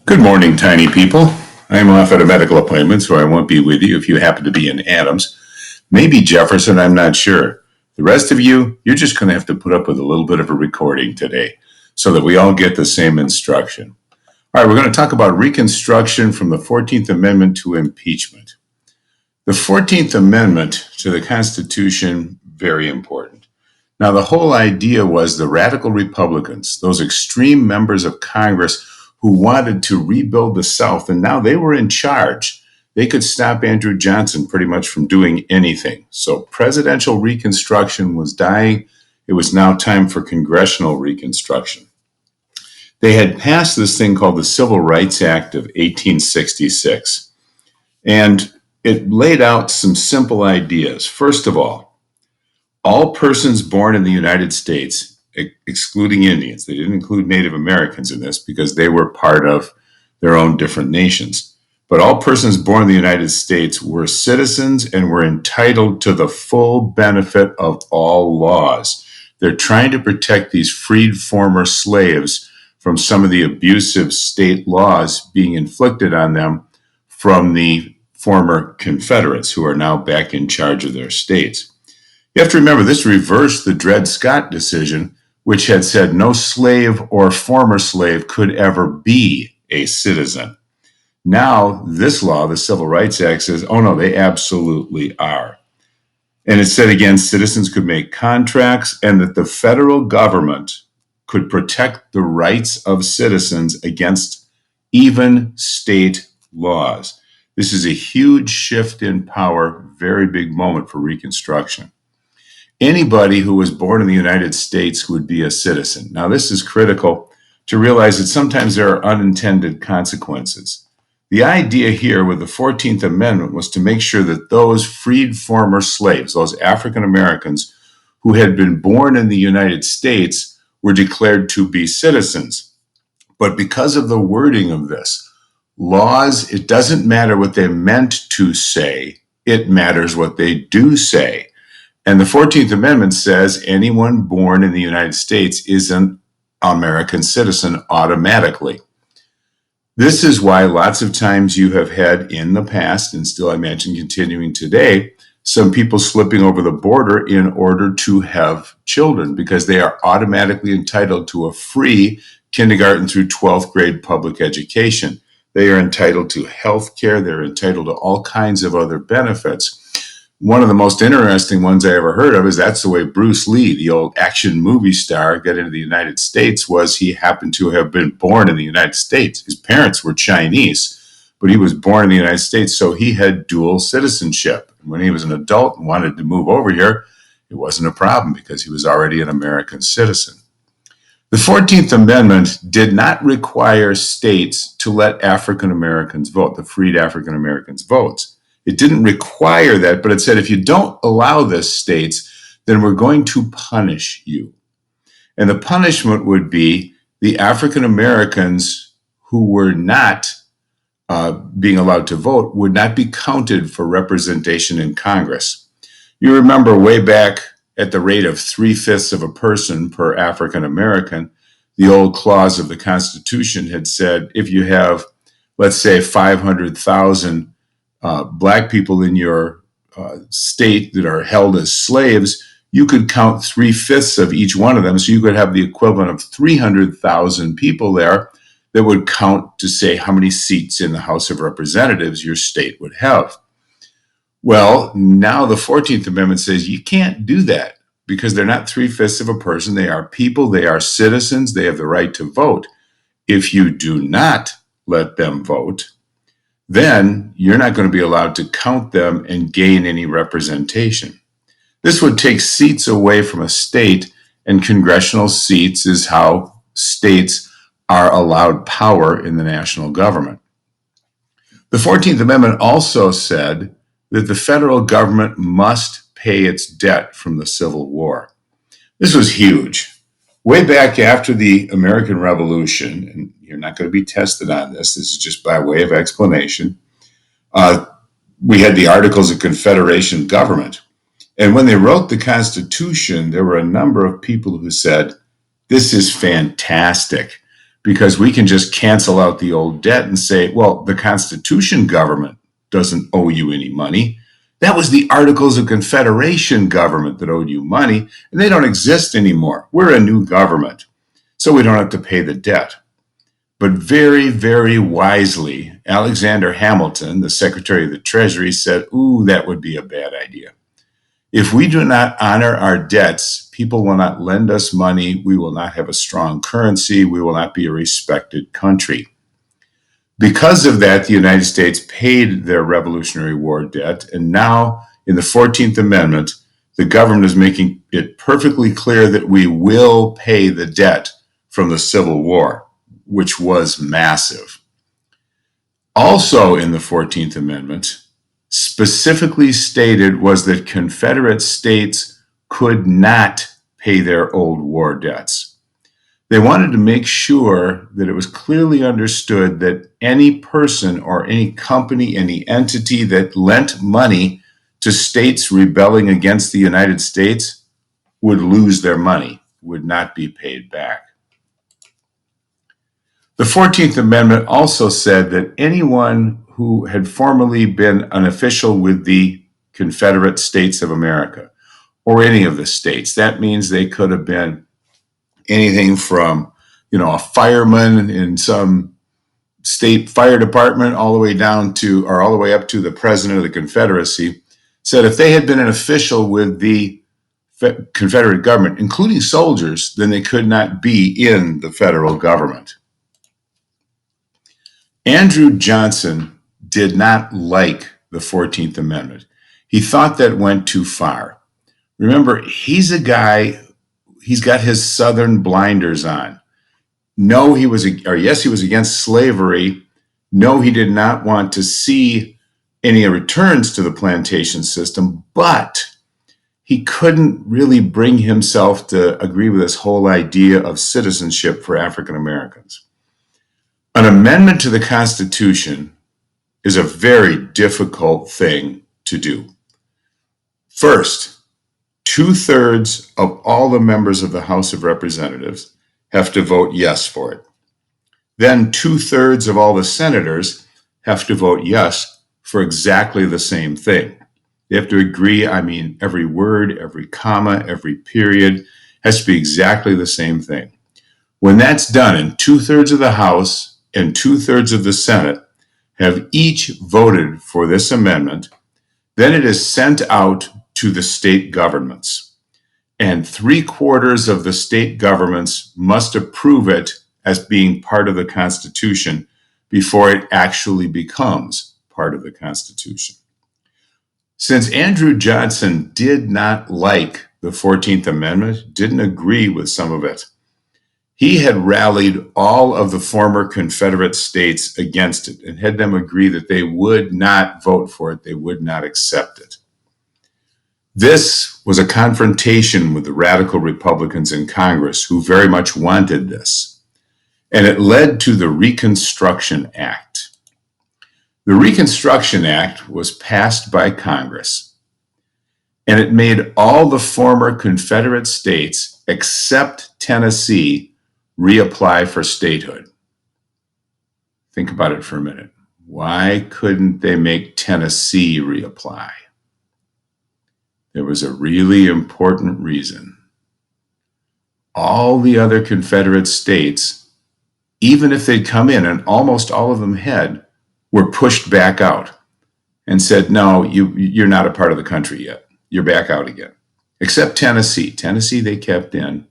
Good morning, tiny people. I'm off at a medical appointment, so I won't be with you if you happen to be in Adams. Maybe Jefferson, I'm not sure. The rest of you, you're just going to have to put up with a little bit of a recording today so that we all get the same instruction. All right, we're going to talk about Reconstruction from the 14th Amendment to impeachment. The 14th Amendment to the Constitution, very important. Now, the whole idea was the radical Republicans, those extreme members of Congress who wanted to rebuild the South, and now they were in charge. They could stop Andrew Johnson pretty much from doing anything. So presidential reconstruction was dying. It was now time for congressional reconstruction. They had passed this thing called the Civil Rights Act of 1866, and it laid out some simple ideas. First of all persons born in the United States, excluding Indians, they didn't include Native Americans in this because they were part of their own different nations. But all persons born in the United States were citizens and were entitled to the full benefit of all laws. They're trying to protect these freed former slaves from some of the abusive state laws being inflicted on them from the former Confederates who are now back in charge of their states. You have to remember, this reversed the Dred Scott decision, which had said no slave or former slave could ever be a citizen. Now, this law, the Civil Rights Act, says, oh no, they absolutely are. And it said again, citizens could make contracts and that the federal government could protect the rights of citizens against even state laws. This is a huge shift in power, very big moment for Reconstruction. Anybody who was born in the United States would be a citizen. Now, this is critical to realize that sometimes there are unintended consequences. The idea here with the 14th Amendment was to make sure that those freed former slaves, those African Americans who had been born in the United States, were declared to be citizens. But because of the wording of this, laws, it doesn't matter what they meant to say, it matters what they do say. And the 14th Amendment says anyone born in the United States is an American citizen automatically. This is why lots of times you have had in the past, and still I imagine continuing today, some people slipping over the border in order to have children because they are automatically entitled to a free kindergarten through 12th grade public education. They are entitled to health care. They're entitled to all kinds of other benefits. One of the most interesting ones I ever heard of is that's the way Bruce Lee, the old action movie star, got into the United States, was he happened to have been born in the United States. His parents were Chinese, but he was born in the United States, so he had dual citizenship. And when he was an adult and wanted to move over here, it wasn't a problem because he was already an American citizen. The 14th Amendment did not require states to let African Americans vote, the freed African Americans vote. It didn't require that, but it said if you don't allow this, states, then we're going to punish you. And the punishment would be the African Americans who were not being allowed to vote would not be counted for representation in Congress. You remember way back at the rate of 3/5 of a person per African American, the old clause of the Constitution had said if you have, let's say, 500,000 black people in your state that are held as slaves, you could count 3/5 of each one of them. So you could have the equivalent of 300,000 people there that would count to say how many seats in the House of Representatives your state would have. Well, now the 14th Amendment says you can't do that because they're not 3/5 of a person. They are people, they are citizens, they have the right to vote. If you do not let them vote, then you're not going to be allowed to count them and gain any representation. This would take seats away from a state, and congressional seats is how states are allowed power in the national government. The 14th Amendment also said that the federal government must pay its debt from the Civil War. This was huge. Way back after the American Revolution, and you're not going to be tested on this, this is just by way of explanation, we had the Articles of Confederation government. And when they wrote the Constitution, there were a number of people who said, this is fantastic. because we can just cancel out the old debt and say, well, the Constitution government doesn't owe you any money. That was the Articles of Confederation government that owed you money, and they don't exist anymore. We're a new government, so we don't have to pay the debt. But very, very wisely, Alexander Hamilton, the Secretary of the Treasury, said, ooh, that would be a bad idea. If we do not honor our debts, people will not lend us money. We will not have a strong currency. We will not be a respected country. Because of that, the United States paid their Revolutionary War debt. And now, in the 14th Amendment, the government is making it perfectly clear that we will pay the debt from the Civil War, which was massive. Also in the 14th Amendment, specifically stated was that Confederate states could not pay their old war debts. They wanted to make sure that it was clearly understood that any person or any company, any entity that lent money to states rebelling against the United States would lose their money, would not be paid back. The 14th Amendment also said that anyone who had formerly been an official with the Confederate States of America or any of the states, that means they could have been anything from, a fireman in some state fire department all the way down to, or all the way up to the president of the Confederacy, said if they had been an official with the Confederate government, including soldiers, then they could not be in the federal government. Andrew Johnson did not like the 14th Amendment. He thought that went too far. Remember, he's a guy, he's got his Southern blinders on. No, yes, he was against slavery. No, he did not want to see any returns to the plantation system, but he couldn't really bring himself to agree with this whole idea of citizenship for African Americans. An amendment to the Constitution is a very difficult thing to do. First, 2/3 of all the members of the House of Representatives have to vote yes for it. Then 2/3 of all the senators have to vote yes for exactly the same thing. They have to agree, every word, every comma, every period has to be exactly the same thing. When that's done, and 2/3 of the House and 2/3 of the Senate have each voted for this amendment, then it is sent out to the state governments. And 3/4 of the state governments must approve it as being part of the Constitution before it actually becomes part of the Constitution. Since Andrew Johnson did not like the 14th Amendment, didn't agree with some of it, he had rallied all of the former Confederate states against it and had them agree that they would not vote for it, they would not accept it. This was a confrontation with the radical Republicans in Congress who very much wanted this, and it led to the Reconstruction Act. The Reconstruction Act was passed by Congress, and it made all the former Confederate states, except Tennessee, reapply for statehood. Think about it for a minute. Why couldn't they make Tennessee reapply? There was a really important reason. All the other Confederate states, even if they'd come in, and almost all of them had, were pushed back out and said, no, you're not a part of the country yet. You're back out again. Except Tennessee. Tennessee they kept in.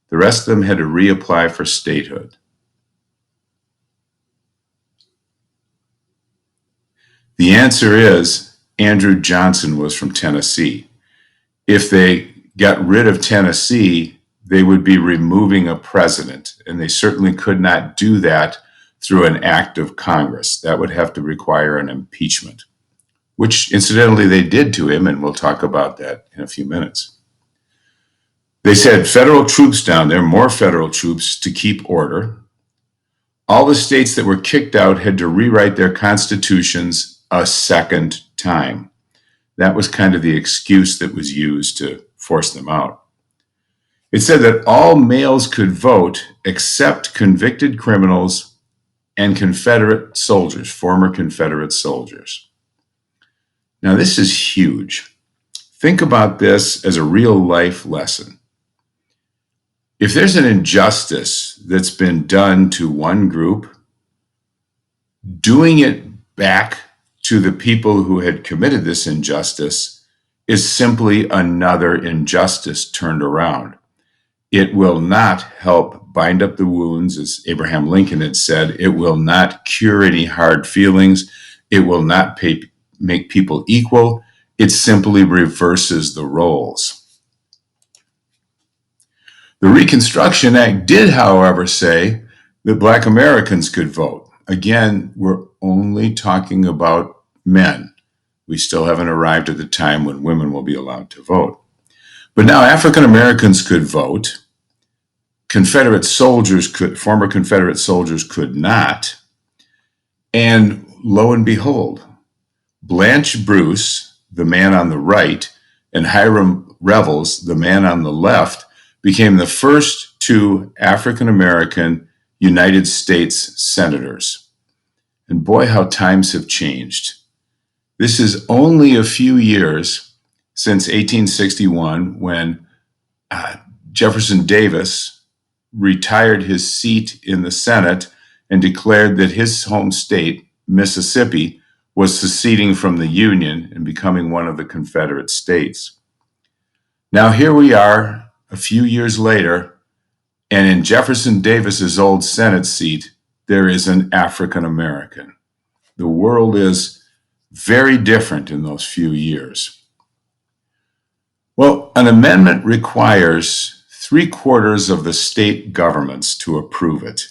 The rest of them had to reapply for statehood. The answer is Andrew Johnson was from Tennessee. If they got rid of Tennessee, they would be removing a president, and they certainly could not do that through an act of Congress. That would have to require an impeachment, which incidentally they did to him, and we'll talk about that in a few minutes. They said federal troops down there, more federal troops to keep order. All the states that were kicked out had to rewrite their constitutions a second time. That was kind of the excuse that was used to force them out. It said that all males could vote except convicted criminals and Confederate soldiers, former Confederate soldiers. Now, this is huge. Think about this as a real life lesson. If there's an injustice that's been done to one group, doing it back to the people who had committed this injustice is simply another injustice turned around. It will not help bind up the wounds, as Abraham Lincoln had said. It will not cure any hard feelings. It will not make people equal. It simply reverses the roles. The Reconstruction Act did, however, say that Black Americans could vote. Again, we're only talking about men. We still haven't arrived at the time when women will be allowed to vote. But now African Americans could vote. Confederate soldiers could, former Confederate soldiers could not. And lo and behold, Blanche Bruce, the man on the right, and Hiram Revels, the man on the left, became the first two African American United States senators. And boy, how times have changed. This is only a few years since 1861 when Jefferson Davis retired his seat in the Senate and declared that his home state, Mississippi, was seceding from the Union and becoming one of the Confederate states. Now here we are a few years later, and in Jefferson Davis's old Senate seat, there is an African American. The world is very different in those few years. Well, an amendment requires 3/4 of the state governments to approve it.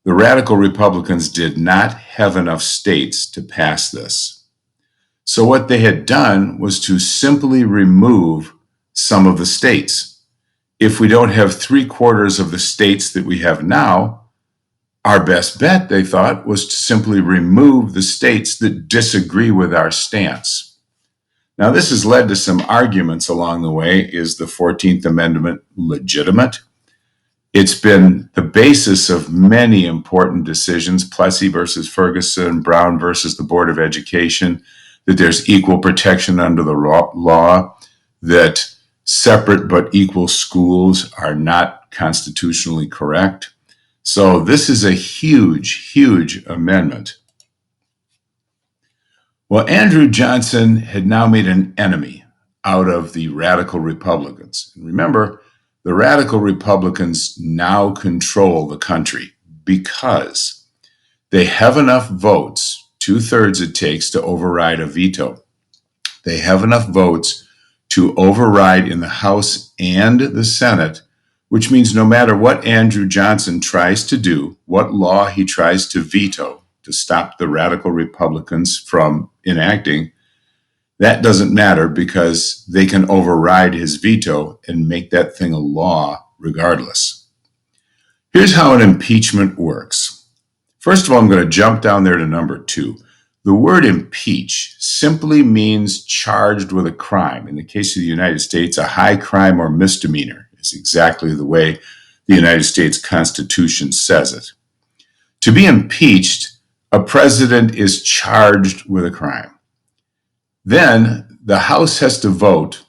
The radical Republicans did not have enough states to pass this. So what they had done was to simply remove some of the states. If we don't have 3/4 of the states that we have now, our best bet, they thought, was to simply remove the states that disagree with our stance. Now, this has led to some arguments along the way. Is the 14th Amendment legitimate? It's been the basis of many important decisions, Plessy versus Ferguson, Brown versus the Board of Education, that there's equal protection under the law, that separate but equal schools are not constitutionally correct. So this is a huge, huge amendment. Well, Andrew Johnson had now made an enemy out of the radical Republicans. And remember, the radical Republicans now control the country because they have enough votes, 2/3 it takes to override a veto. They have enough votes to override in the House and the Senate, which means no matter what Andrew Johnson tries to do, what law he tries to veto to stop the radical Republicans from enacting, that doesn't matter because they can override his veto and make that thing a law regardless. Here's how an impeachment works. First of all, I'm going to jump down there to number 2. The word impeach simply means charged with a crime. In the case of the United States, a high crime or misdemeanor is exactly the way the United States Constitution says it. To be impeached, a president is charged with a crime. Then the House has to vote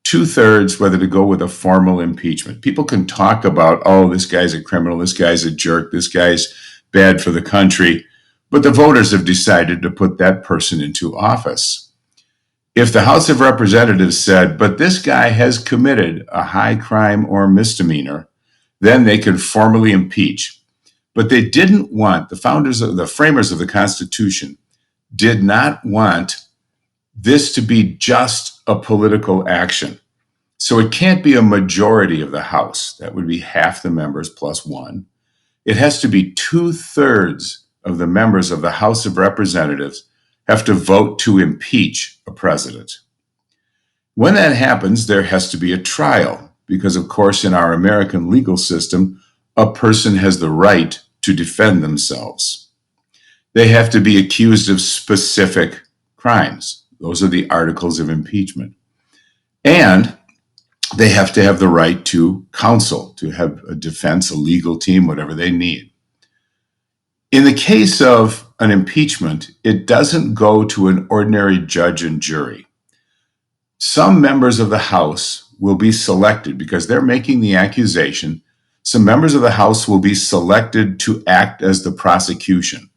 2/3 whether to go with a formal impeachment. People can talk about, oh, this guy's a criminal, this guy's a jerk, this guy's bad for the country, but the voters have decided to put that person into office. If the House of Representatives said, but this guy has committed a high crime or misdemeanor, then they could formally impeach. But they didn't want, the framers of the Constitution did not want this to be just a political action. So it can't be a majority of the House. That would be half the members plus one. It has to be 2/3 of the members of the House of Representatives have to vote to impeach a president. When that happens, there has to be a trial because, of course, in our American legal system, a person has the right to defend themselves. They have to be accused of specific crimes. Those are the articles of impeachment. And they have to have the right to counsel, to have a defense, a legal team, whatever they need. In the case of an impeachment, it doesn't go to an ordinary judge and jury. Some members of the House will be selected because they're making the accusation. Some members of the House will be selected to act as the prosecution,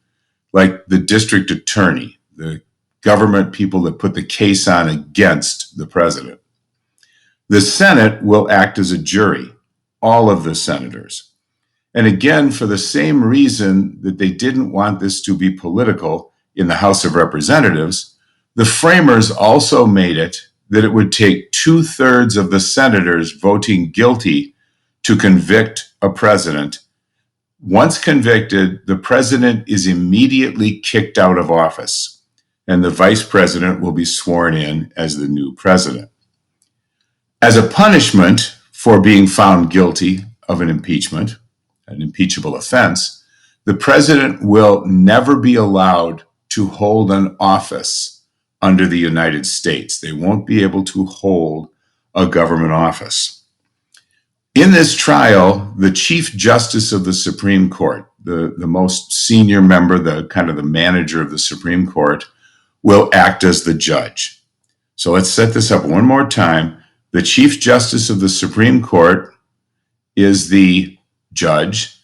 like the district attorney, the government people that put the case on against the president. The Senate will act as a jury, all of the senators. And again, for the same reason that they didn't want this to be political in the House of Representatives, the framers also made it that it would take 2/3 of the senators voting guilty to convict a president. Once convicted, the president is immediately kicked out of office, and the vice president will be sworn in as the new president. As a punishment for being found guilty of an impeachment, an impeachable offense, the president will never be allowed to hold an office under the United States. They won't be able to hold a government office. In this trial, the Chief Justice of the Supreme Court, the most senior member, the kind of the manager of the Supreme Court, will act as the judge. So let's set this up one more time. The Chief Justice of the Supreme Court is the judge,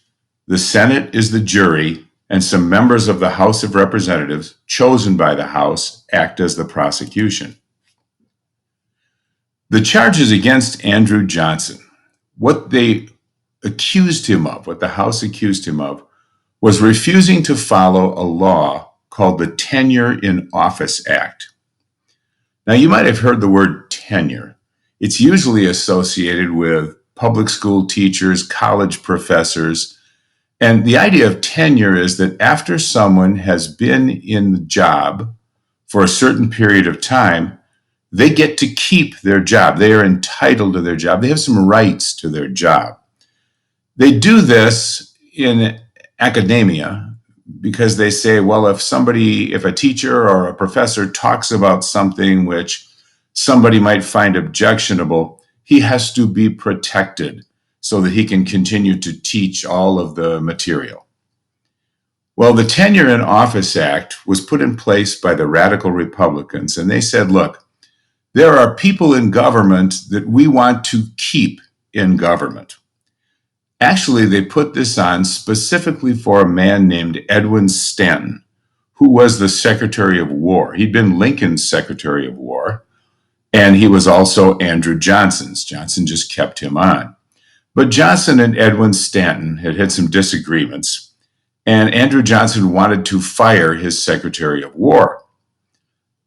the Senate is the jury, and some members of the House of Representatives, chosen by the House, act as the prosecution. The charges against Andrew Johnson, what they accused him of, what the House accused him of, was refusing to follow a law called the Tenure in Office Act. Now, you might have heard the word tenure. It's usually associated with public school teachers, college professors. And the idea of tenure is that after someone has been in the job for a certain period of time, they get to keep their job. They are entitled to their job. They have some rights to their job. They do this in academia because they say, well, if a teacher or a professor talks about something which somebody might find objectionable, he has to be protected so that he can continue to teach all of the material. Well, the Tenure in Office Act was put in place by the radical Republicans, and they said, look, there are people in government that we want to keep in government. Actually, they put this on specifically for a man named Edwin Stanton, who was the Secretary of War. He'd been Lincoln's Secretary of War, and he was also Andrew Johnson's. Johnson just kept him on. But Johnson and Edwin Stanton had some disagreements, and Andrew Johnson wanted to fire his Secretary of War.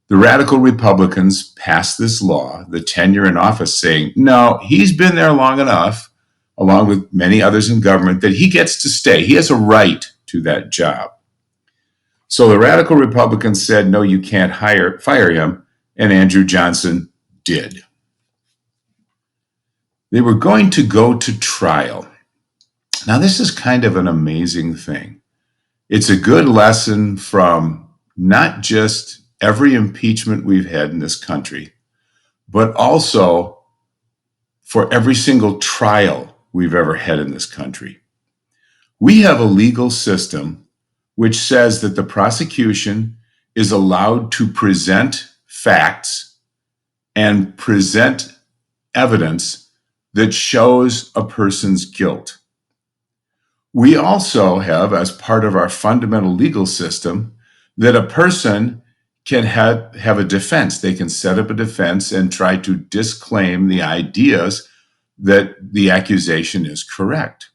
The radical Republicans passed this law, the Tenure in Office, saying, no, he's been there long enough, along with many others in government, that he gets to stay. He has a right to that job. So the radical Republicans said, no, you can't fire him, and Andrew Johnson did. They were going to go to trial. Now, this is kind of an amazing thing. It's a good lesson from not just every impeachment we've had in this country, but also for every single trial we've ever had in this country. We have a legal system which says that the prosecution is allowed to present facts and present evidence that shows a person's guilt. We also have, as part of our fundamental legal system, that a person can have a defense. They can set up a defense and try to disclaim the ideas that the accusation is correct.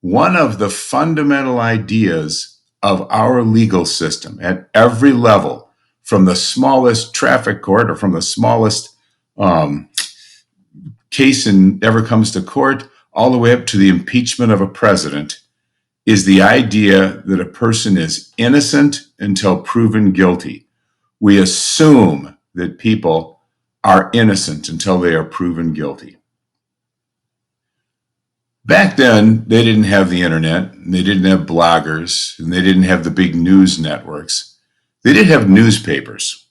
One of the fundamental ideas of our legal system at every level, from the smallest traffic court or from the smallest case ever comes to court, all the way up to the impeachment of a president, is the idea that a person is innocent until proven guilty. We assume that people are innocent until they are proven guilty. Back then, they didn't have the internet, and they didn't have bloggers, and they didn't have the big news networks. They did have newspapers.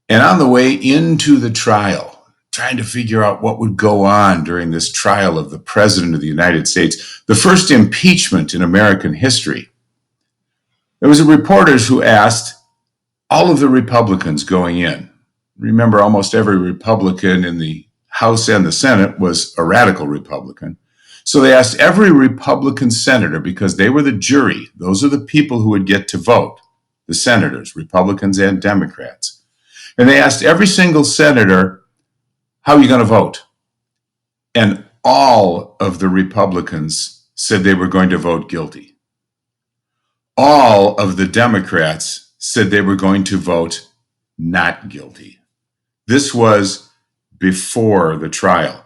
And on the way into the trial, trying to figure out what would go on during this trial of the President of the United States, the first impeachment in American history. There was a reporter who asked all of the Republicans going in. Remember, almost every Republican in the House and the Senate was a radical Republican. So they asked every Republican senator, because they were the jury, those are the people who would get to vote, the senators, Republicans and Democrats. And they asked every single senator, how are you going to vote? And all of the Republicans said they were going to vote guilty. All of the Democrats said they were going to vote not guilty. This was before the trial,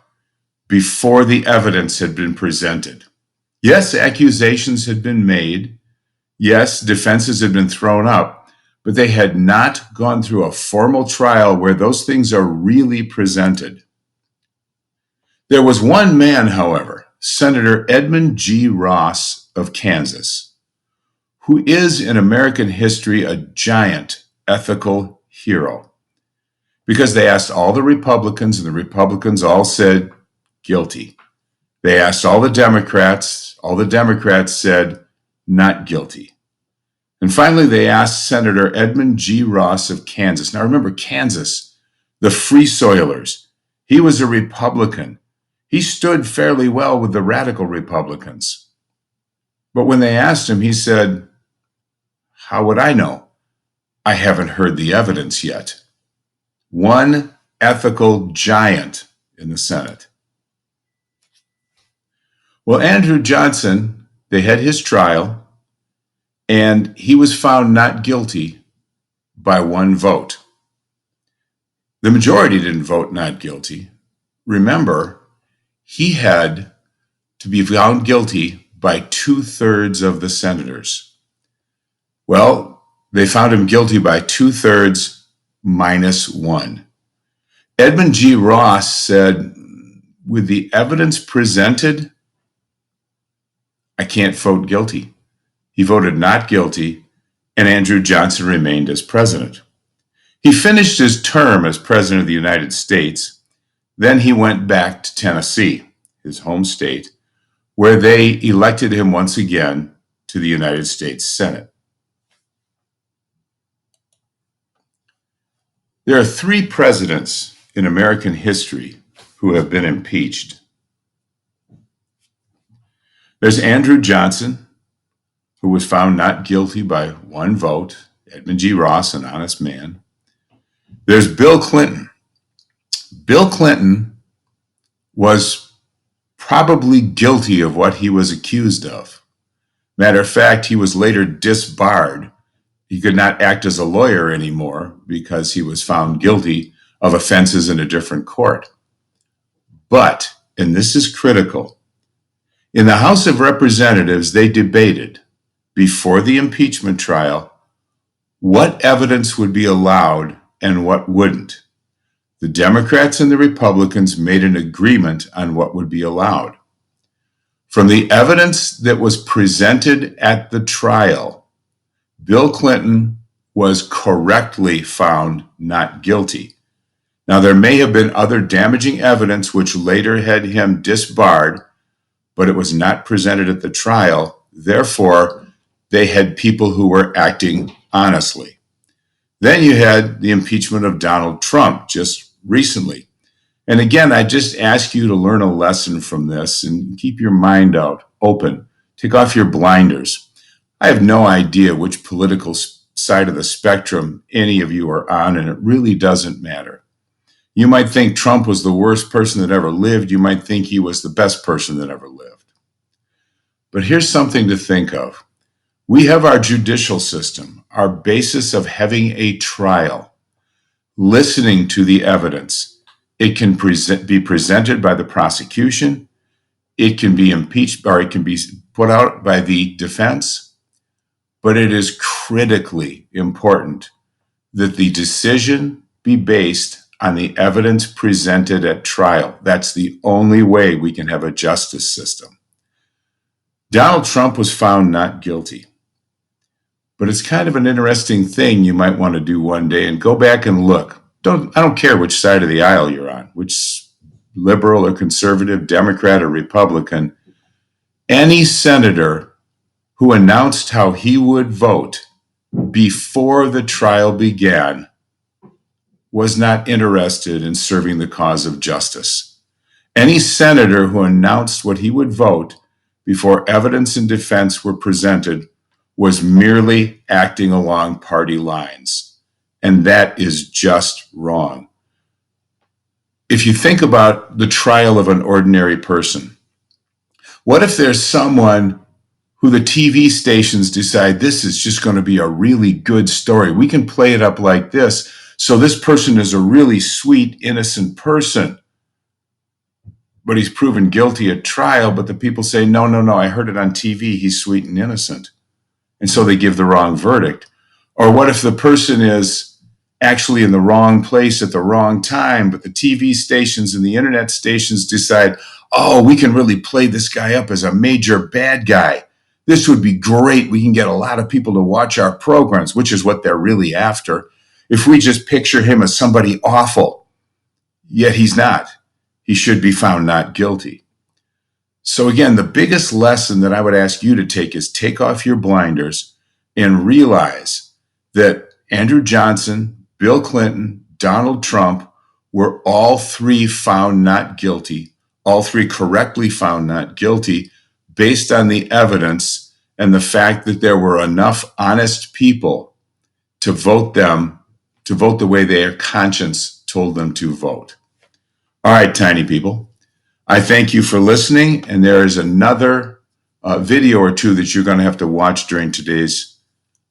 before the evidence had been presented. Yes, accusations had been made. Yes, defenses had been thrown up, but they had not gone through a formal trial where those things are really presented. There was one man, however, Senator Edmund G. Ross of Kansas, who is in American history a giant ethical hero, because they asked all the Republicans, and the Republicans all said guilty. They asked all the Democrats said not guilty. And finally, they asked Senator Edmund G. Ross of Kansas. Now remember, Kansas, the Free Soilers, he was a Republican. He stood fairly well with the radical Republicans. But when they asked him, he said, how would I know? I haven't heard the evidence yet. One ethical giant in the Senate. Well, Andrew Johnson, they had his trial, and he was found not guilty by one vote. The majority didn't vote not guilty. Remember, he had to be found guilty by 2/3 of the senators. Well, they found him guilty by 2/3 minus one. Edmund G. Ross said, with the evidence presented, I can't vote guilty. He voted not guilty, and Andrew Johnson remained as president. He finished his term as president of the United States. Then he went back to Tennessee, his home state, where they elected him once again to the United States Senate. There are 3 presidents in American history who have been impeached. There's Andrew Johnson, who was found not guilty by one vote. Edmund G. Ross, an honest man. There's Bill Clinton. Bill Clinton was probably guilty of what he was accused of. Matter of fact, he was later disbarred. He could not act as a lawyer anymore because he was found guilty of offenses in a different court. But, and this is critical, in the House of Representatives, they debated before the impeachment trial what evidence would be allowed and what wouldn't. The Democrats and the Republicans made an agreement on what would be allowed. From the evidence that was presented at the trial, Bill Clinton was correctly found not guilty. Now, there may have been other damaging evidence which later had him disbarred, but it was not presented at the trial. Therefore, they had people who were acting honestly. Then you had the impeachment of Donald Trump just recently. And again, I just ask you to learn a lesson from this and keep your mind out open. Take off your blinders. I have no idea which political side of the spectrum any of you are on, and it really doesn't matter. You might think Trump was the worst person that ever lived. You might think he was the best person that ever lived. But here's something to think of. We have our judicial system, our basis of having a trial, listening to the evidence. It can be presented by the prosecution. It can be impeached, or it can be put out by the defense. But it is critically important that the decision be based on the evidence presented at trial. That's the only way we can have a justice system. Donald Trump was found not guilty. But it's kind of an interesting thing you might want to do one day and go back and look. I don't care which side of the aisle you're on, which liberal or conservative, Democrat or Republican, any senator who announced how he would vote before the trial began was not interested in serving the cause of justice. Any senator who announced what he would vote before evidence and defense were presented was merely acting along party lines. And that is just wrong. If you think about the trial of an ordinary person, what if there's someone who the TV stations decide this is just going to be a really good story? We can play it up like this. So this person is a really sweet, innocent person, but he's proven guilty at trial. But the people say, no, no, no, I heard it on TV. He's sweet and innocent. And so they give the wrong verdict. Or what if the person is actually in the wrong place at the wrong time, but the TV stations and the internet stations decide, oh, we can really play this guy up as a major bad guy. This would be great. We can get a lot of people to watch our programs, which is what they're really after. If we just picture him as somebody awful, yet he's not. He should be found not guilty. So again, the biggest lesson that I would ask you to take is take off your blinders and realize that Andrew Johnson, Bill Clinton, Donald Trump were all three found not guilty, all three correctly found not guilty based on the evidence and the fact that there were enough honest people to vote the way their conscience told them to vote. All right, tiny people. I thank you for listening, and there is another video or two that you're going to have to watch during today's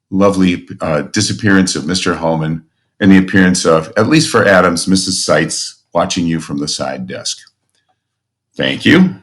lovely disappearance of Mr. Holman and the appearance of, at least for Adams, Mrs. Seitz watching you from the side desk. Thank you.